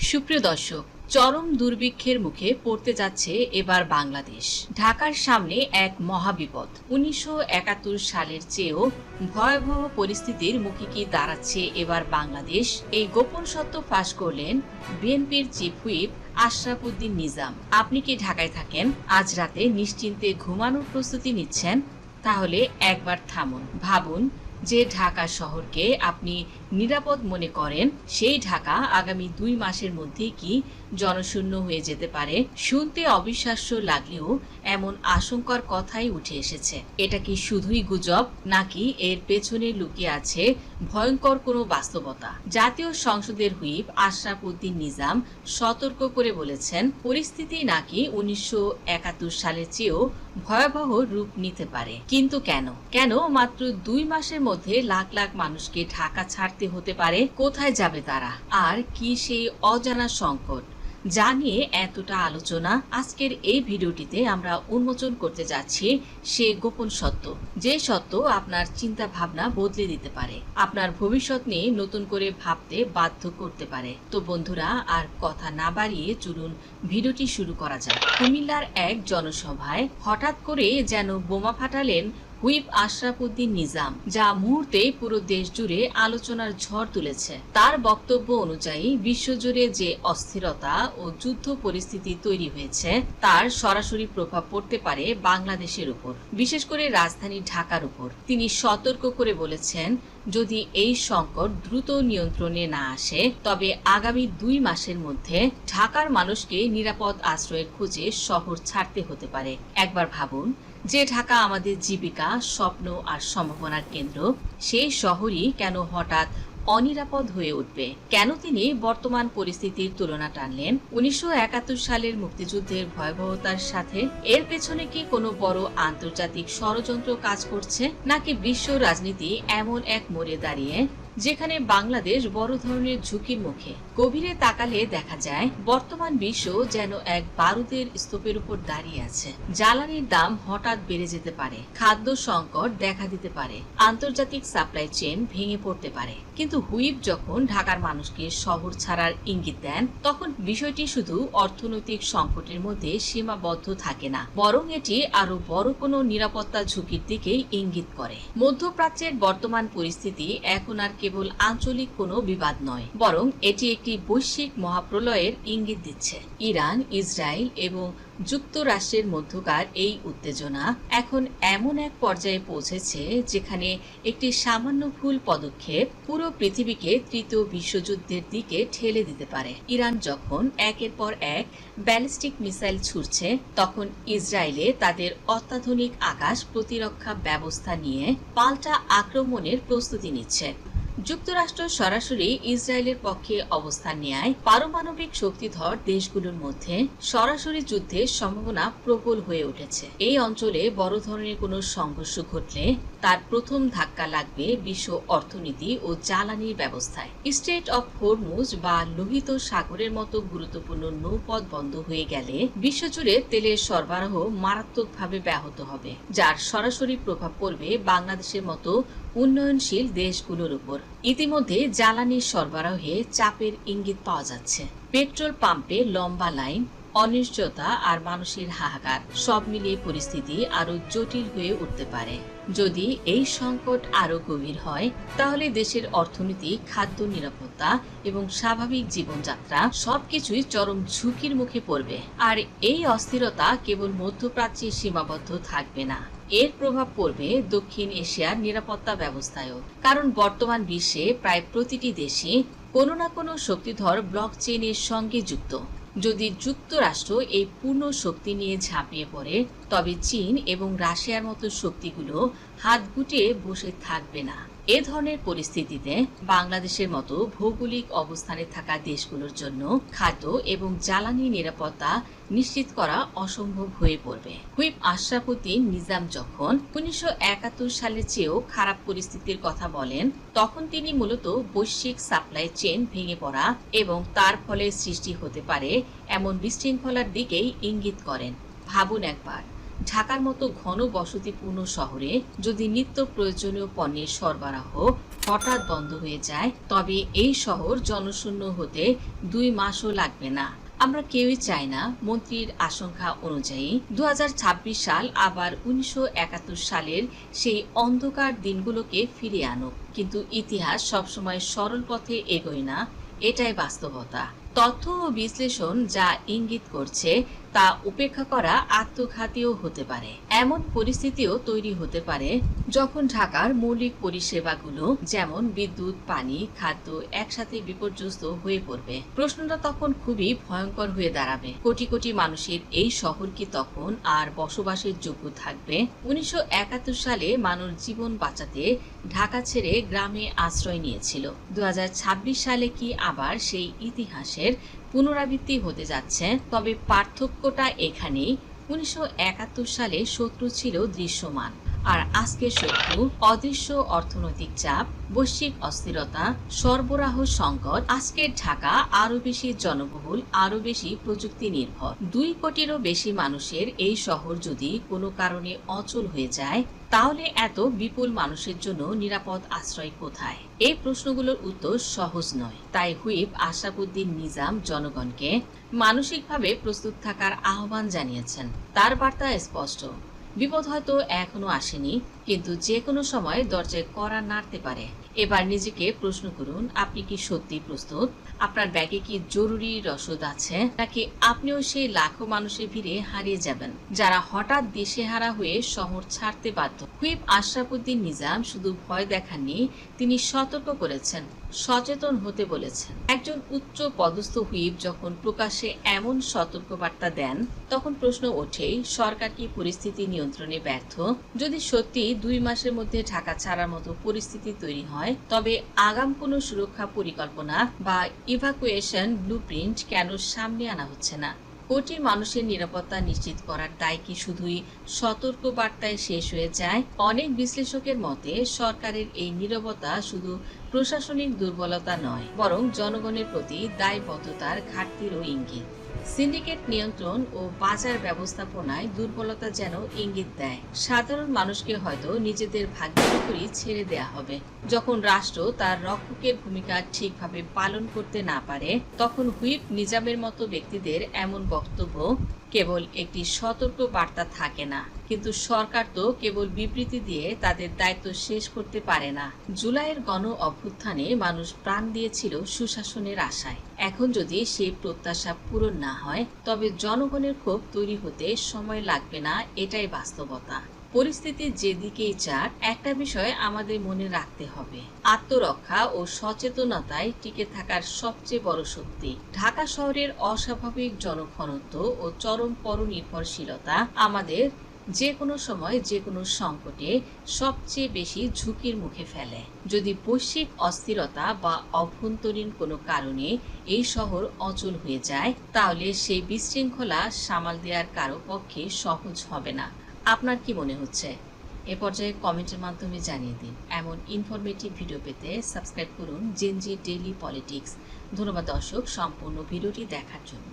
সুপ্রিয় দর্শক, চরম দুর্ভিক্ষের মুখে পড়তে যাচ্ছে এবার বাংলাদেশ। ঢাকার সামনে এক মহাবিপদ। ১৯৭১ সালের চেয়েও ভয়াবহ পরিস্থিতির মুখে কি দাঁড়াচ্ছে এবার বাংলাদেশ? এই গোপন সত্য ফাঁস করলেন বিএনপির চিফ হুইপ আশরাফ উদ্দিন নিজাম। আপনি কি ঢাকায় থাকেন? আজ রাতে নিশ্চিন্তে ঘুমানোর প্রস্তুতি নিচ্ছেন? তাহলে একবার থামুন, ভাবুন যে ঢাকা শহরকে আপনি নিরাপদ মনে করেন, সেই ঢাকা আগামী ২ মাসের মধ্যে কি জনশূন্য হয়ে যেতে পারে। শুনতে অবিশ্বাস্য লাগলেও এমন আশঙ্কার কথাই উঠে এসেছে। এটা কি শুধুই গুজব, নাকি এর পেছনে লুকিয়ে আছে ভয়ঙ্কর কোনো বাস্তবতা? জাতীয় সংসদের হুইপ আশরাফ উদ্দিন নিজাম সতর্ক করে বলেছেন, পরিস্থিতি নাকি ১৯৭১ সালের চেয়েও ভয়াবহ রূপ নিতে পারে। কিন্তু কেন মাত্র ২ মাসের মধ্যে লাখ লাখ মানুষকে ঢাকা ছাড়তে হতে পারে? কোথায় যাবে তারা? আর কি সেই অজানা সংকট যা নিয়ে এতটা আলোচনা? আজকের এই ভিডিওটিতে আমরা উন্মোচন করতে যাচ্ছি সে গোপন সত্য, যে সত্য আপনার চিন্তা ভাবনা বদলে দিতে পারে, আপনার ভবিষ্যৎ নিয়ে নতুন করে ভাবতে বাধ্য করতে পারে। তো বন্ধুরা, আর কথা না বাড়িয়ে চলুন ভিডিওটি শুরু করা যাক। কুমিল্লার এক জনসভায় হঠাৎ করে যেন বোমা ফাটালেন হুইপ আশরাফ উদ্দিন নিজাম, যা মুহূর্তে পুরো দেশ জুড়ে আলোচনার ঝড় তুলেছে। তার বক্তব্য অনুযায়ী বিশ্বজুড়ে যে অস্থিরতা ও যুদ্ধ পরিস্থিতি তৈরি হয়েছে, তার সরাসরি প্রভাব পড়তে পারে বাংলাদেশের উপর, বিশেষ করে রাজধানী ঢাকার উপর। তিনি সতর্ক করে বলেছেন, যদি এই সংকট দ্রুত নিয়ন্ত্রণে না আসে, তবে আগামী ২ মাসের মধ্যে ঢাকার মানুষকে নিরাপদ আশ্রয়ের খোঁজে শহর ছাড়তে হতে পারে। একবার ভাবুন, যে ঢাকা আমাদের জীবিকা, স্বপ্ন আর সম্ভাবনার কেন্দ্র, সেই শহরই কেন হঠাৎ অনিরাপদ হয়ে উঠবে? কেন তিনি বর্তমান পরিস্থিতির তুলনা টানলেন ১৯৭১ সালের মুক্তিযুদ্ধের ভয়াবহতার সাথে? এর পেছনে কি কোনো বড় আন্তর্জাতিক ষড়যন্ত্র কাজ করছে, নাকি বিশ্ব রাজনীতি এমন এক মোড়ে দাঁড়িয়ে যেখানে বাংলাদেশ বড় ধরনের ঝুঁকির মুখে? গভীরে তাকালে দেখা যায় বর্তমান বিশ্ব যেন এক বারুদের স্তূপের উপর দাঁড়িয়ে আছে। জ্বালানির দাম হঠাৎ বেড়ে যেতে পারে, খাদ্য সংকট দেখা দিতে পারে, আন্তর্জাতিক সাপ্লাই চেইন ভেঙে পড়তে পারে। কিন্তু হুইপ যখন ঢাকার মানুষকে শহর ছাড়ার ইঙ্গিত দেন, তখন বিষয়টি শুধু অর্থনৈতিক সংকটের মধ্যে সীমাবদ্ধ থাকে না, বরং এটি আরো বড় কোনো নিরাপত্তা ঝুঁকির দিকেই ইঙ্গিত করে। মধ্যপ্রাচ্যের বর্তমান পরিস্থিতি এখন আর কেবল আঞ্চলিক কোনো বিবাদ নয়, বরং এটি একটি বৈশ্বিক মহাপ্রলয়ের ইঙ্গিত দিচ্ছে। ইরান, ইসরায়েল এবং যুক্তরাষ্ট্রের মধ্যকার এই উত্তেজনা এখন এমন এক পর্যায়ে পৌঁছেছে যেখানে একটি সামান্য ভুল পদক্ষেপ পুরো পৃথিবীকে তৃতীয় বিশ্বযুদ্ধের দিকে ঠেলে দিতে পারে। ইরান যখন একের পর এক ব্যালিস্টিক মিসাইল ছুড়ছে, তখন ইসরায়েলে তাদের অত্যাধুনিক আকাশ প্রতিরক্ষা ব্যবস্থা নিয়ে পাল্টা আক্রমণের প্রস্তুতি নিচ্ছে। যুক্তরাষ্ট্র সরাসরি ইসরায়েলের পক্ষে অবস্থান নেয়। পারমাণবিক শক্তিধর দেশগুলোর মধ্যে সরাসরি যুদ্ধের সম্ভাবনা প্রবল হয়ে উঠেছে। এই অঞ্চলে বড় ধরনের কোনো সংঘর্ষ ঘটলে তার প্রথম ধাক্কা লাগবে বিশ্ব অর্থনীতি ও জ্বালানির ব্যবস্থায়। স্ট্রেট অফ হরমুজ বা লোহিত সাগরের মতো গুরুত্বপূর্ণ নৌপথ বন্ধ হয়ে গেলে বিশ্বজুড়ে তেলের সরবরাহ মারাত্মকভাবে ব্যাহত হবে, যার সরাসরি প্রভাব পড়বে বাংলাদেশের মতো উন্নয়নশীল দেশগুলোর উপর। ইতিমধ্যে জ্বালানির সরবরাহে চাপের ইঙ্গিত পাওয়া যাচ্ছে। পেট্রোল পাম্পে লম্বা লাইন, অনিশ্চয়তা আর মানুষের হাহাকার, সব মিলিয়ে পরিস্থিতি আরো জটিল হয়ে উঠতে পারে। যদি এই সংকট আরো গভীর হয়, তাহলে দেশের অর্থনীতি, খাদ্য নিরাপত্তা এবং স্বাভাবিক জীবনযাত্রা সবকিছুই চরম ঝুঁকির মুখে পড়বে। আর এই অস্থিরতা কেবল মধ্যপ্রাচ্যে সীমাবদ্ধ থাকবে না, এর প্রভাব পড়বে দক্ষিণ এশিয়ার নিরাপত্তা ব্যবস্থায়ও। কারণ বর্তমান বিশ্বে প্রায় প্রতিটি দেশই কোনো না কোনো শক্তিধর ব্লক চেইনের সঙ্গে যুক্ত। যদি যুক্তরাষ্ট্র এই পূর্ণ শক্তি নিয়ে ঝাঁপিয়ে পড়ে, তবে চীন এবং রাশিয়ার মতো শক্তিগুলো হাত গুটিয়ে বসে থাকবে না। এ ধরনের পরিস্থিতিতে বাংলাদেশের মতো ভৌগোলিক অবস্থানে থাকা দেশগুলোর জন্য খাদ্য এবং জ্বালানি নিরাপত্তা নিশ্চিত করা অসম্ভব হয়ে পড়বে। হুইপ আশরাফ উদ্দিন নিজাম যখন ১৯৭১ সালের চেয়েও খারাপ পরিস্থিতির কথা বলেন, তখন তিনি মূলত বৈশ্বিক সাপ্লাই চেইন ভেঙে পড়া এবং তার ফলে সৃষ্টি হতে পারে এমন বিশৃঙ্খলার দিকেই ইঙ্গিত করেন। ভাবুন একবার, ঢাকার মতো ঘন বসতিপূর্ণ শহরে যদি নিত্য প্রয়োজনীয় পণ্যের সরবরাহ হঠাৎ বন্ধ হয়ে যায়, তবে এই শহর জনশূন্য হতে 2 মাসও লাগবে না। আমরা কেউই চাই না মন্ত্রীর আশঙ্কা অনুযায়ী 2026 সাল আবার 1971 সালের সেই অন্ধকার দিনগুলোকে ফিরিয়ে আনুক। কিন্তু ইতিহাস সবসময় সরল পথে এগোয় না, এটাই বাস্তবতা। তথ্য ও বিশ্লেষণ যা ইঙ্গিত করছে তা উপেক্ষা করা আত্মঘাতীও হতে পারে। এমন পরিস্থিতিও তৈরি হতে পারে যখন ঢাকার মৌলিক পরিষেবাগুলো যেমন বিদ্যুৎ, পানি, খাদ্য একসাথে বিপর্যস্ত হয়ে পড়বে। প্রশ্নটা তখন খুবই ভয়ঙ্কর হয়ে দাঁড়াবে। কোটি কোটি মানুষের এই শহর কি তখন আর বসবাসের যোগ্য থাকবে? 1971 সালে মানুষ জীবন বাঁচাতে ঢাকা ছেড়ে গ্রামে আশ্রয় নিয়েছিল। 2026 সালে কি আবার সেই ইতিহাসের পুনরাবৃত্তি হতে যাচ্ছে? তবে পার্থক্যটা এখানেই। 1971 সালে শত্রু ছিল দৃশ্যমান, আর আজকের শত্রু অদৃশ্য অর্থনৈতিক চাপ, বৈশ্বিক অস্থিরতা, সরবরাহ সংকট। আজকের ঢাকা আরো বেশি জনবহুল, আরো বেশি প্রযুক্তি নির্ভর। 2 কোটিরও বেশি মানুষের এই শহর যদি কোনো কারণে অচল হয়ে যায়, তাহলে এত বিপুল মানুষের জন্য নিরাপদ আশ্রয় কোথায়? এই প্রশ্নগুলোর উত্তর সহজ নয়। তাই হুইপ আশরাফুদ্দিন নিজাম জনগণকে মানসিকভাবে প্রস্তুত থাকার আহ্বান জানিয়েছেন। তার বার্তা স্পষ্ট, বিপদ হয়তো এখনো আসেনি, কিন্তু যে কোনো সময় দরজায় কড়া নাড়তে পারে। এবার নিজেকে প্রশ্ন করুন, আপনি কি সত্যি প্রস্তুত? আপনার ব্যাগে কি জরুরি রসদ আছে, নাকি আপনিও সেই লাখো মানুষের ভিড়ে হারিয়ে যাবেন যারা হঠাৎ দিশেহারা হয়ে শহর ছাড়তে বাধ্য? হুইপ আশরাফুদ্দিন নিজাম শুধু ভয় দেখাননি, তিনি সতর্ক করেছেন, সচেতন হতে বলেছেন। একজন উচ্চ পদস্থ হুইপ যখন প্রকাশ্যে এমন সতর্কবার্তা দেন, তখন প্রশ্ন ওঠেই, সরকার কি পরিস্থিতি নিয়ন্ত্রণে ব্যর্থ? যদি সত্যি 2 মাসের মধ্যে ঢাকা ছাড়ার মতো পরিস্থিতি তৈরি হয়, তবে আগাম কোনো সুরক্ষা পরিকল্পনা বা ইভাকুয়েশন ব্লুপ্রিন্ট কেন সামনে আনা হচ্ছে না? কোটি মানুষের নিরাপত্তা নিশ্চিত করার দায় কি শুধুই সতর্ক বার্তায় শেষ হয়ে যায়? অনেক বিশ্লেষকের মতে সরকারের এই নীরবতা শুধু প্রশাসনিক দুর্বলতা নয়, বরং জনগণের প্রতি দায়বদ্ধতার ঘাটতিরও ইঙ্গিত। সিন্ডিকেট নিয়ন্ত্রণ ও বাজার ব্যবস্থাপনায় দুর্বলতা যেন ইঙ্গিত দেয় সাধারণ মানুষকে হয়তো নিজেদের ভাগ্যের উপরই ছেড়ে দেয়া হবে। যখন রাষ্ট্র তার রক্ষকের ভূমিকা ঠিকভাবে পালন করতে না পারে, তখন হুইপ নিজামের মতো ব্যক্তিদের এমন বক্তব্য কেবল একটি সতর্ক বার্তা থাকে না। কিন্তু সরকার তো কেবল বিবৃতি দিয়ে তাদের দায়িত্ব শেষ করতে পারে না। জুলাইয়ের গণ অভ্যুত্থানে মানুষ প্রাণ দিয়েছিল সুশাসনের আশায়। এখন যদি সেই প্রত্যাশা পূরণ না হয়, তবে জনগণের ক্ষোভ তৈরি হতে সময় লাগবে না, এটাই বাস্তবতা। পরিস্থিতি যেদিকেই যাক, একটা বিষয় আমাদের মনে রাখতে হবে, আত্মরক্ষা ও সচেতনতায় টিকে থাকার সবচেয়ে বড় শক্তি। ঢাকা শহরের অস্বাভাবিক জনঘনত্ব ও চরম পরনির্ভরশীলতা আমাদের যে কোনো সময় যে কোনো সংকটে সবচেয়ে বেশি ঝুঁকির মুখে ফেলে। যদি বৈশ্বিক অস্থিরতা বা অভ্যন্তরীণ কোনো কারণে এই শহর অচল হয়ে যায়, তাহলে সেই বিশৃঙ্খলা সামাল দেওয়ার কারো পক্ষে সহজ হবে না। আপনার কি মনে হচ্ছে? এ পর্যায়ে কমেন্টের মাধ্যমে জানিয়ে দিন। এমন ইনফরমেটিভ ভিডিও পেতে সাবস্ক্রাইব করুন জেনজি ডেইলি পলিটিক্স। ধন্যবাদ দর্শক সম্পূর্ণ ভিডিওটি দেখার জন্য।